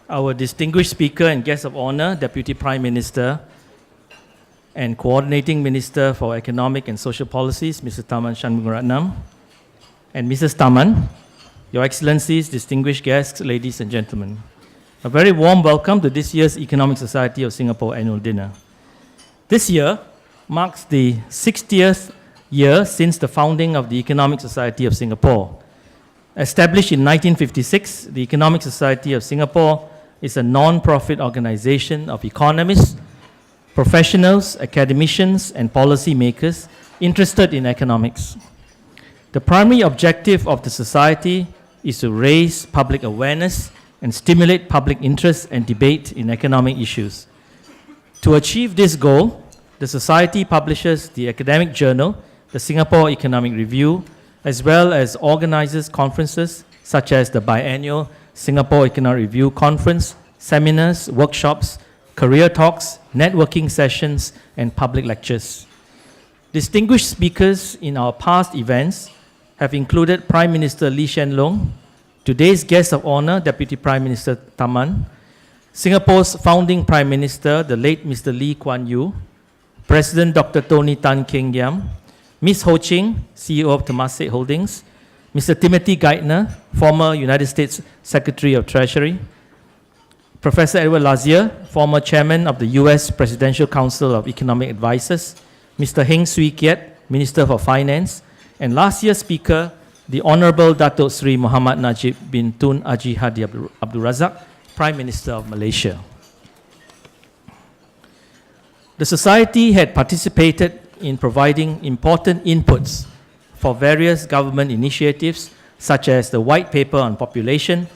our distinguished speaker and guest of honor, Deputy Prime Minister and Coordinating Minister for Economic and Social Policies, Mr. Taman Shanmugaratnam, and Mrs. Taman, Your Excellencies, distinguished guests, ladies and gentlemen. A very warm welcome to this year's Economic Society of Singapore annual dinner. This year marks the 60th year since the founding of the Economic Society of Singapore. Established in 1956, the Economic Society of Singapore is a non-profit organization of economists, professionals, academicians, and policymakers interested in economics. The primary objective of the society is to raise public awareness and stimulate public interest and debate in economic issues. To achieve this goal, the Society publishes the academic journal, the Singapore Economic Review, as well as organizes conferences such as the biannual Singapore Economic Review Conference, seminars, workshops, career talks, networking sessions, and public lectures. Distinguished speakers in our past events have included Prime Minister Lee Hsien Loong, today's guest of honor, Deputy Prime Minister Taman, Singapore's founding Prime Minister, the late Mr. Lee Kuan Yew, President Dr. Tony Tan Keng Yam, Ms. Ho Ching, CEO of Temasek Holdings, Mr. Timothy Geithner, former United States Secretary of Treasury, Professor Edward Lazier, former Chairman of the US Presidential Council of Economic Advisors, Mr. Heng Swee Keat, Minister for Finance, and last year's speaker, the Honorable Datuk Sri Muhammad Najib bin Tun Haji Hadi Abdul Razak, Prime Minister of Malaysia. The Society had participated in providing important inputs for various government initiatives such as the White Paper on Population,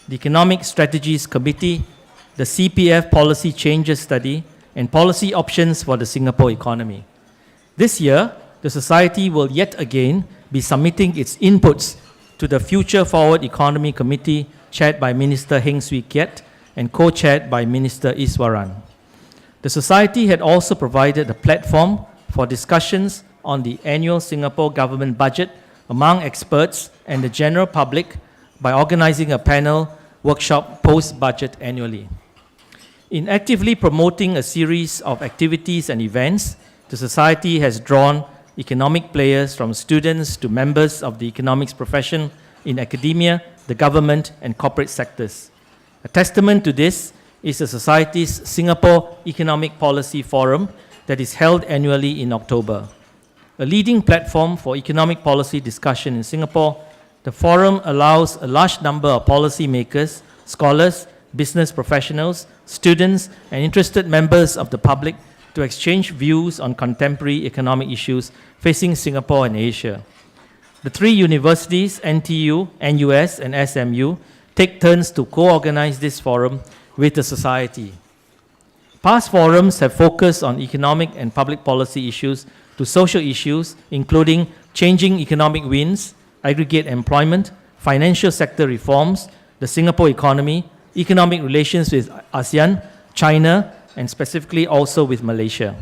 the Economic Strategies Committee, the CPF Policy Changes Study, and policy options for the Singapore economy. This year, the Society will yet again be submitting its inputs to the Future Forward Economy Committee chaired by Minister Heng Swee Keat and co-chaired by Minister Iswaran. The Society had also provided a platform for discussions on the annual Singapore government budget among experts and the general public by organizing a panel workshop post-budget annually. In actively promoting a series of activities and events, the Society has drawn economic players from students to members of the economics profession in academia, the government, and corporate sectors. A testament to this is the Society's Singapore Economic Policy Forum that is held annually in October. A leading platform for economic policy discussion in Singapore, the forum allows a large number of policymakers, scholars, business professionals, students, and interested members of the public to exchange views on contemporary economic issues facing Singapore and Asia. The three universities, NTU, NUS, and SMU, take turns to co-organize this forum with the Society. Past forums have focused on economic and public policy issues to social issues, including changing economic winds, aggregate employment, financial sector reforms, the Singapore economy, economic relations with ASEAN, China, and specifically also with Malaysia.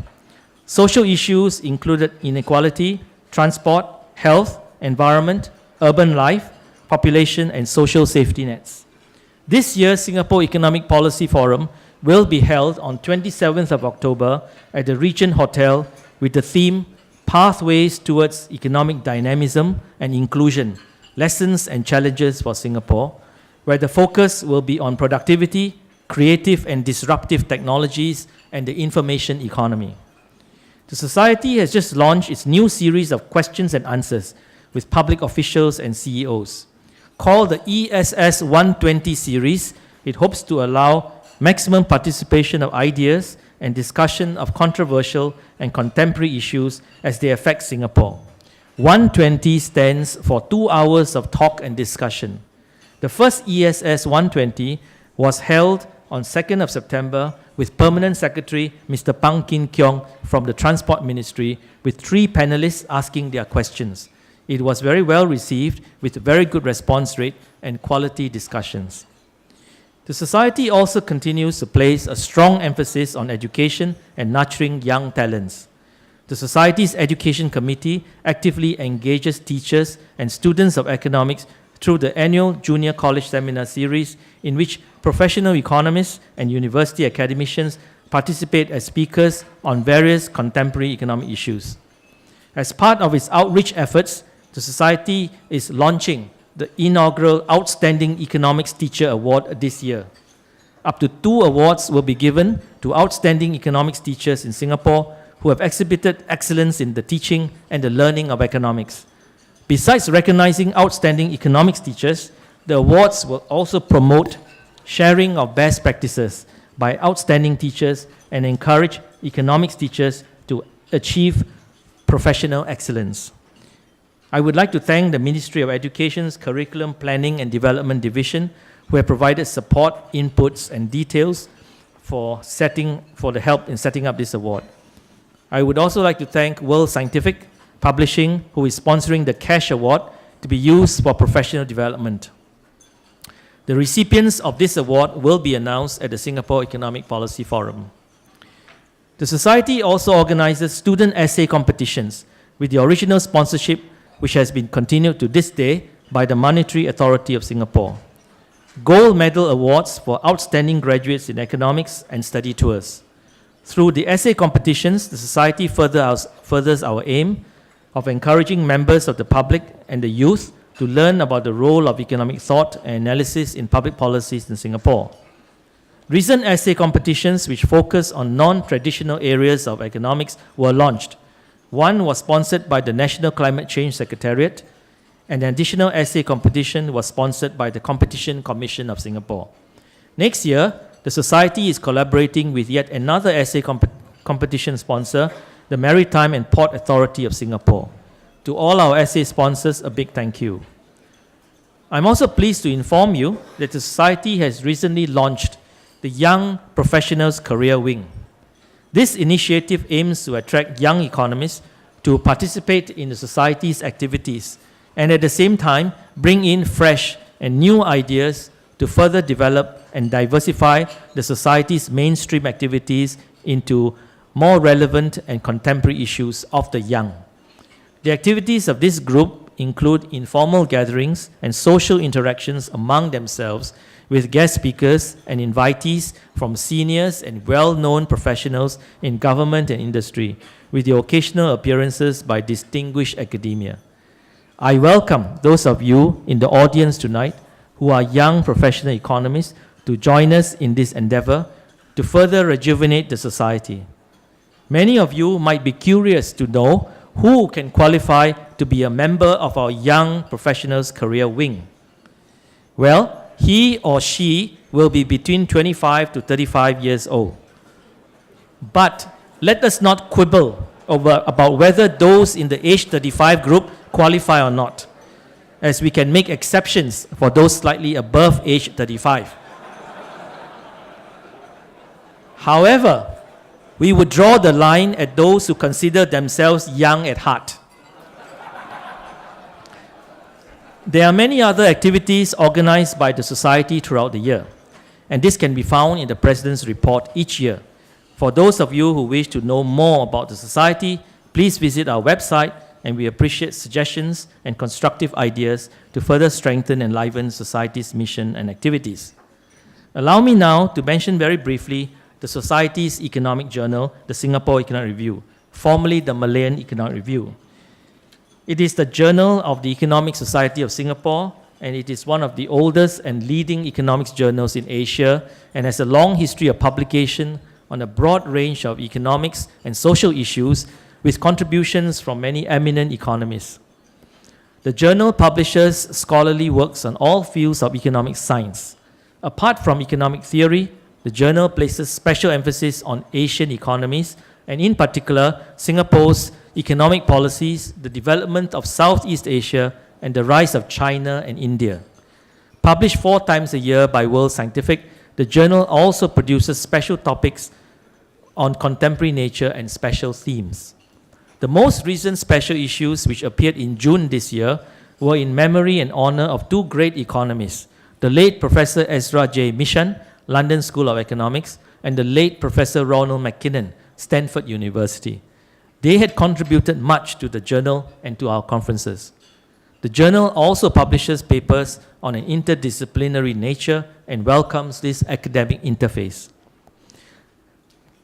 Social issues included inequality, transport, health, environment, urban life, population, and social safety nets. This year's Singapore Economic Policy Forum will be held on 27th of October at the Regent Hotel with the theme Pathways Towards Economic Dynamism and Inclusion, Lessons and Challenges for Singapore, where the focus will be on productivity, creative and disruptive technologies, and the information economy. The Society has just launched its new series of questions and answers with public officials and CEOs. Called the ESS 120 series, it hopes to allow maximum participation of ideas and discussion of controversial and contemporary issues as they affect Singapore. 120 stands for 2 hours of talk and discussion. The first ESS 120 was held on 2nd of September with Permanent Secretary Mr. Pang Kin Keong from the Transport Ministry with 3 panelists asking their questions. It was very well received with a very good response rate and quality discussions. The Society also continues to place a strong emphasis on education and nurturing young talents. The Society's Education Committee actively engages teachers and students of economics through the annual Junior College Seminar Series, in which professional economists and university academicians participate as speakers on various contemporary economic issues. As part of its outreach efforts, the Society is launching the inaugural Outstanding Economics Teacher Award this year. Up to 2 awards will be given to outstanding economics teachers in Singapore who have exhibited excellence in the teaching and the learning of economics. Besides recognizing outstanding economics teachers, the awards will also promote sharing of best practices by outstanding teachers and encourage economics teachers to achieve professional excellence. I would like to thank the Ministry of Education's Curriculum Planning and Development Division, who have provided support, inputs, and details for the help in setting up this award. I would also like to thank World Scientific Publishing, who is sponsoring the Cash Award to be used for professional development. The recipients of this award will be announced at the Singapore Economic Policy Forum. The Society also organizes student essay competitions with the original sponsorship, which has been continued to this day by the Monetary Authority of Singapore. Gold medal awards for outstanding graduates in economics and study tours. Through the essay competitions, the Society furthers our aim of encouraging members of the public and the youth to learn about the role of economic thought and analysis in public policies in Singapore. Recent essay competitions which focus on non-traditional areas of economics were launched. One was sponsored by the National Climate Change Secretariat, and an additional essay competition was sponsored by the Competition Commission of Singapore. Next year, the Society is collaborating with yet another essay competition sponsor, the Maritime and Port Authority of Singapore. To all our essay sponsors, a big thank you. I'm also pleased to inform you that the Society has recently launched the Young Professionals Career Wing. This initiative aims to attract young economists to participate in the Society's activities and at the same time bring in fresh and new ideas to further develop and diversify the Society's mainstream activities into more relevant and contemporary issues of the young. The activities of this group include informal gatherings and social interactions among themselves with guest speakers and invitees from seniors and well-known professionals in government and industry, with the occasional appearances by distinguished academia. I welcome those of you in the audience tonight who are young professional economists to join us in this endeavor to further rejuvenate the Society. Many of you might be curious to know who can qualify to be a member of our Young Professionals Career Wing. Well, he or she will be between 25 to 35 years old. But let us not quibble about whether those in the age 35 group qualify or not, as we can make exceptions for those slightly above age 35. However, we would draw the line at those who consider themselves young at heart. There are many other activities organized by the Society throughout the year, and this can be found in the President's report each year. For those of you who wish to know more about the Society, please visit our website, and we appreciate suggestions and constructive ideas to further strengthen and enliven Society's mission and activities. Allow me now to mention very briefly the Society's economic journal, the Singapore Economic Review, formerly the Malayan Economic Review. It is the journal of the Economic Society of Singapore, and it is one of the oldest and leading economics journals in Asia and has a long history of publication on a broad range of economics and social issues with contributions from many eminent economists. The journal publishes scholarly works on all fields of economic science. Apart from economic theory, the journal places special emphasis on Asian economies, and in particular, Singapore's economic policies, the development of Southeast Asia, and the rise of China and India. Published 4 times a year by World Scientific, the journal also produces special topics on contemporary nature and special themes. The most recent special issues, which appeared in June this year, were in memory and honor of 2 great economists, the late Professor Ezra J. Mishan, London School of Economics, and the late Professor Ronald McKinnon, Stanford University. They had contributed much to the journal and to our conferences. The journal also publishes papers on an interdisciplinary nature and welcomes this academic interface.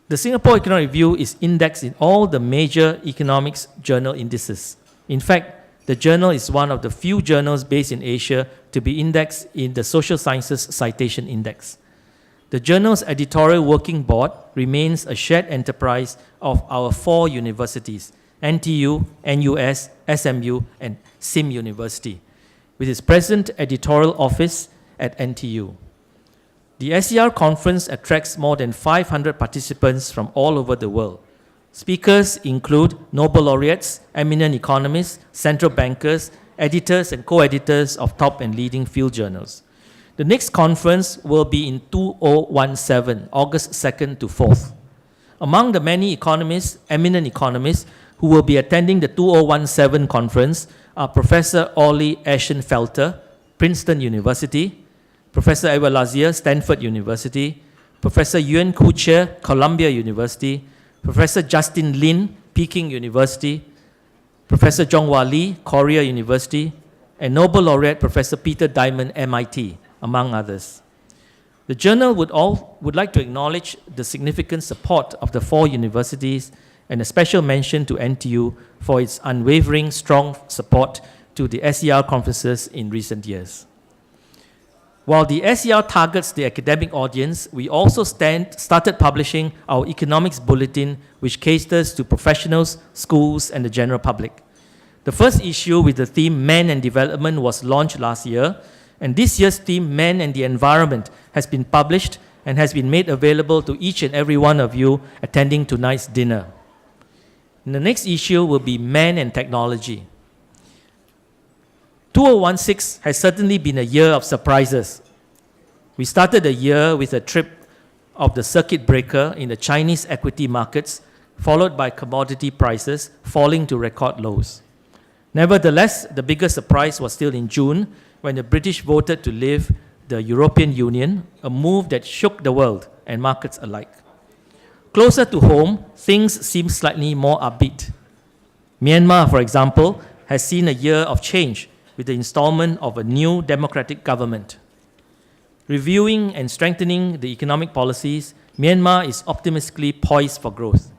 The Singapore Economic Review is indexed in all the major economics journal indices. In fact, the journal is one of the few journals based in Asia to be indexed in the Social Sciences Citation Index. The journal's editorial working board remains a shared enterprise of our 4 universities, NTU, NUS, SMU, and SIM University, with its present editorial office at NTU. The SER conference attracts more than 500 participants from all over the world. Speakers include Nobel laureates, eminent economists, central bankers, editors and co-editors of top and leading field journals. The next conference will be in 2017, August 2nd to 4th. Among the many economists, eminent economists, who will be attending the 2017 conference are Professor Orly Eschenfelter, Princeton University, Professor Edward Lazier, Stanford University, Professor Yuan Kuche, Columbia University, Professor Justin Lin, Peking University, Professor Zhonghua Li, Korea University, and Nobel laureate Professor Peter Diamond, MIT, among others. The journal would like to acknowledge the significant support of the 4 universities and a special mention to NTU for its unwavering strong support to the SER conferences in recent years. While the SER targets the academic audience, we also started publishing our economics bulletin, which caters to professionals, schools, and the general public. The first issue with the theme Men and Development was launched last year, and this year's theme Men and the Environment has been published and has been made available to each and every one of you attending tonight's dinner. And the next issue will be Men and Technology. 2016 has certainly been a year of surprises. We started the year with a trip of the circuit breaker in the Chinese equity markets, followed by commodity prices falling to record lows. Nevertheless, the biggest surprise was still in June, when the British voted to leave the European Union, a move that shook the world and markets alike. Closer to home, things seem slightly more upbeat. Myanmar, for example, has seen a year of change with the installment of a new democratic government. Reviewing and strengthening the economic policies, Myanmar is optimistically poised for growth.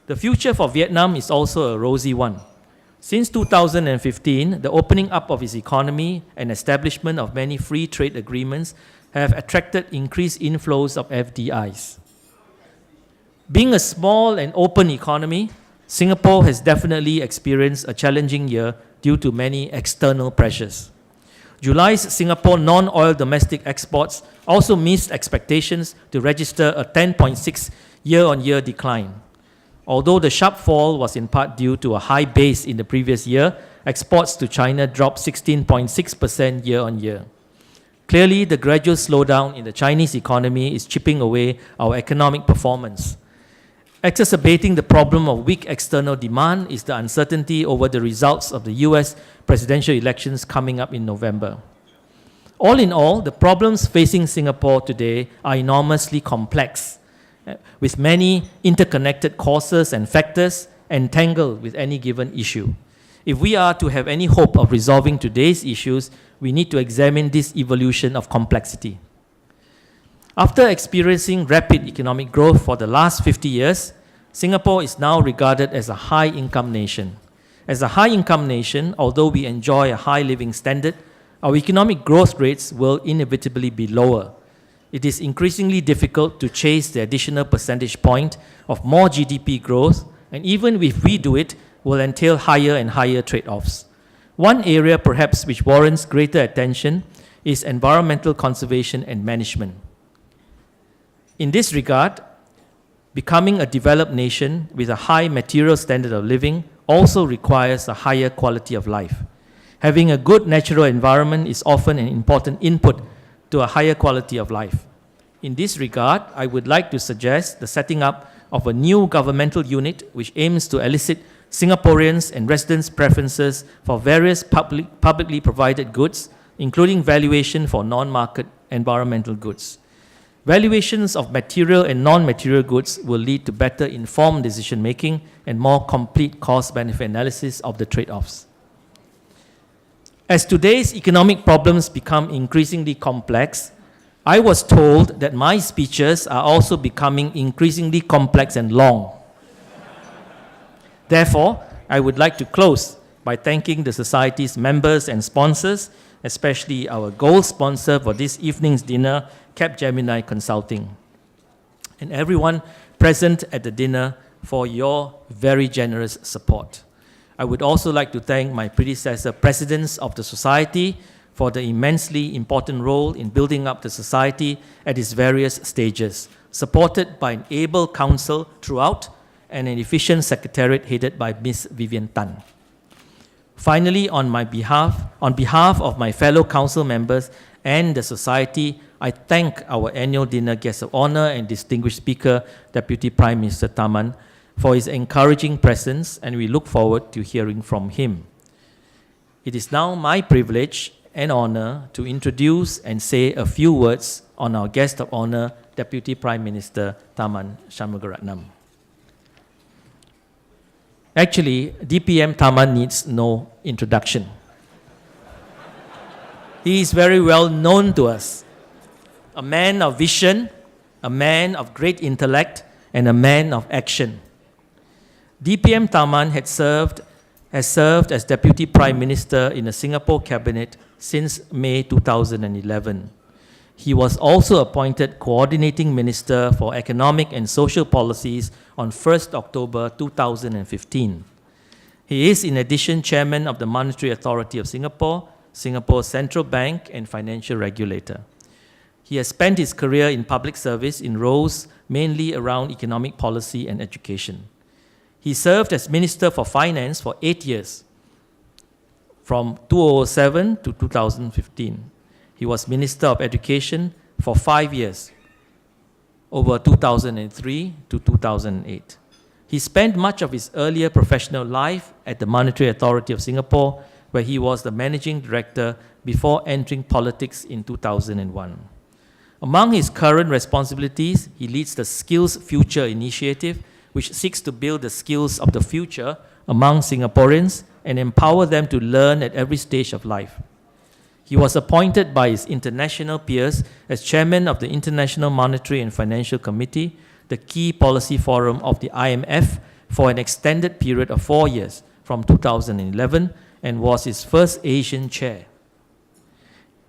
The future for Vietnam is also a rosy one. Since 2015, the opening up of its economy and establishment of many free trade agreements have attracted increased inflows of FDIs. Being a small and open economy, Singapore has definitely experienced a challenging year due to many external pressures. July's Singapore non-oil domestic exports also missed expectations to register a 10.6 year-on-year decline. Although the sharp fall was in part due to a high base in the previous year, exports to China dropped 16.6% year-on-year. Clearly, the gradual slowdown in the Chinese economy is chipping away our economic performance. Exacerbating the problem of weak external demand is the uncertainty over the results of the US presidential elections coming up in November. All in all, the problems facing Singapore today are enormously complex, with many interconnected causes and factors entangled with any given issue. If we are to have any hope of resolving today's issues, we need to examine this evolution of complexity. After experiencing rapid economic growth for the last 50 years, Singapore is now regarded as a high-income nation. As a high-income nation, although we enjoy a high living standard, our economic growth rates will inevitably be lower. It is increasingly difficult to chase the additional percentage point of more GDP growth, and even if we do it, will entail higher and higher trade-offs. One area perhaps which warrants greater attention is environmental conservation and management. In this regard, becoming a developed nation with a high material standard of living also requires a higher quality of life. Having a good natural environment is often an important input to a higher quality of life. In this regard, I would like to suggest the setting up of a new governmental unit which aims to elicit Singaporeans' and residents' preferences for various publicly provided goods, including valuation for non-market environmental goods. Valuations of material and non-material goods will lead to better informed decision-making and more complete cost-benefit analysis of the trade-offs. As today's economic problems become increasingly complex, I was told that my speeches are also becoming increasingly complex and long. Therefore, I would like to close by thanking the Society's members and sponsors, especially our gold sponsor for this evening's dinner, Capgemini Consulting, and everyone present at the dinner for your very generous support. I would also like to thank my predecessor presidents of the Society for the immensely important role in building up the Society at its various stages, supported by an able council throughout and an efficient secretariat headed by Ms. Vivian Tan. Finally, on behalf of my fellow council members and the Society, I thank our annual dinner guest of honor and distinguished speaker, Deputy Prime Minister Tharman, for his encouraging presence, and we look forward to hearing from him. It is now my privilege and honor to introduce and say a few words on our guest of honor, Deputy Prime Minister Tharman Shanmugaratnam. Actually, DPM Tharman needs no introduction. He is very well known to us. A man of vision, a man of great intellect, and a man of action. DPM Tharman has served as Deputy Prime Minister in the Singapore Cabinet since May 2011. He was also appointed Coordinating Minister for Economic and Social Policies on 1st October 2015. He is in addition Chairman of the Monetary Authority of Singapore, Singapore's central bank and financial regulator. He has spent his career in public service in roles mainly around economic policy and education. He served as Minister for Finance for 8 years, from 2007 to 2015. He was Minister of Education for 5 years, over 2003 to 2008. He spent much of his earlier professional life at the Monetary Authority of Singapore, where he was the Managing Director before entering politics in 2001. Among his current responsibilities, he leads the Skills Future initiative, which seeks to build the skills of the future among Singaporeans and empower them to learn at every stage of life. He was appointed by his international peers as Chairman of the International Monetary and Financial Committee, the key policy forum of the IMF, for an extended period of 4 years, from 2011, and was its first Asian chair.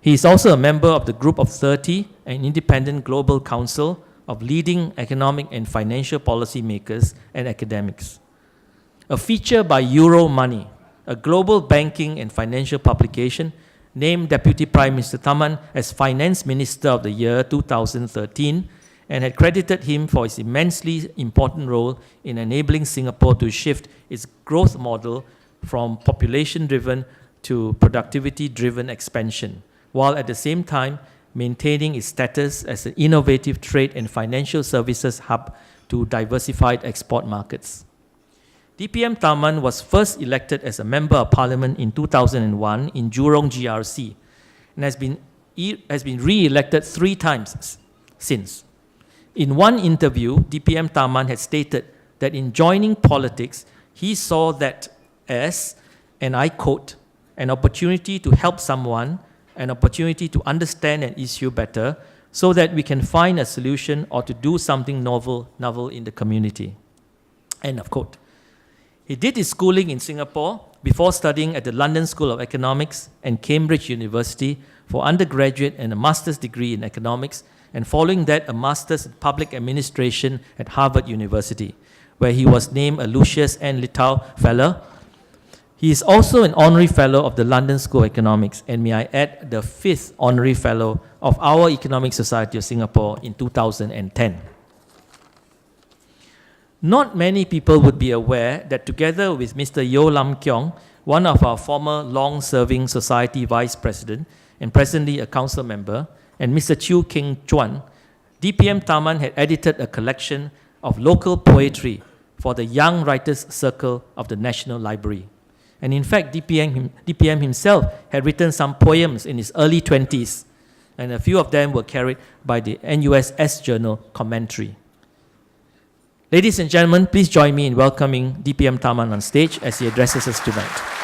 He is also a member of the Group of 30, an independent global council of leading economic and financial policy makers and academics. A feature by Euromoney, a global banking and financial publication, named Deputy Prime Minister Tharman as Finance Minister of the Year 2013 and had credited him for his immensely important role in enabling Singapore to shift its growth model from population-driven to productivity-driven expansion, while at the same time maintaining its status as an innovative trade and financial services hub to diversified export markets. DPM Tharman was first elected as a Member of Parliament in 2001 in Jurong GRC and has been re-elected 3 times since. In one interview, DPM Tharman had stated that in joining politics, he saw that as, and I quote, an opportunity to help someone, an opportunity to understand an issue better so that we can find a solution or to do something novel in the community. End of quote. He did his schooling in Singapore before studying at the London School of Economics and Cambridge University for undergraduate and a master's degree in economics, and following that a master's in public administration at Harvard University, where he was named a Lucius N. Littau Fellow. He is also an honorary fellow of the London School of Economics, and may I add, the 5th honorary fellow of our Economic Society of Singapore in 2010. Not many people would be aware that together with Mr. Yeo Lam Keong, one of our former long-serving Society Vice President and presently a council member, and Mr. Chew Keng Chuan, DPM Tharman had edited a collection of local poetry for the Young Writers Circle of the National Library. And in fact, DPM himself had written some poems in his early 20s, and a few of them were carried by the NUS Journal commentary. Ladies and gentlemen, please join me in welcoming DPM Tharman on stage as he addresses us tonight.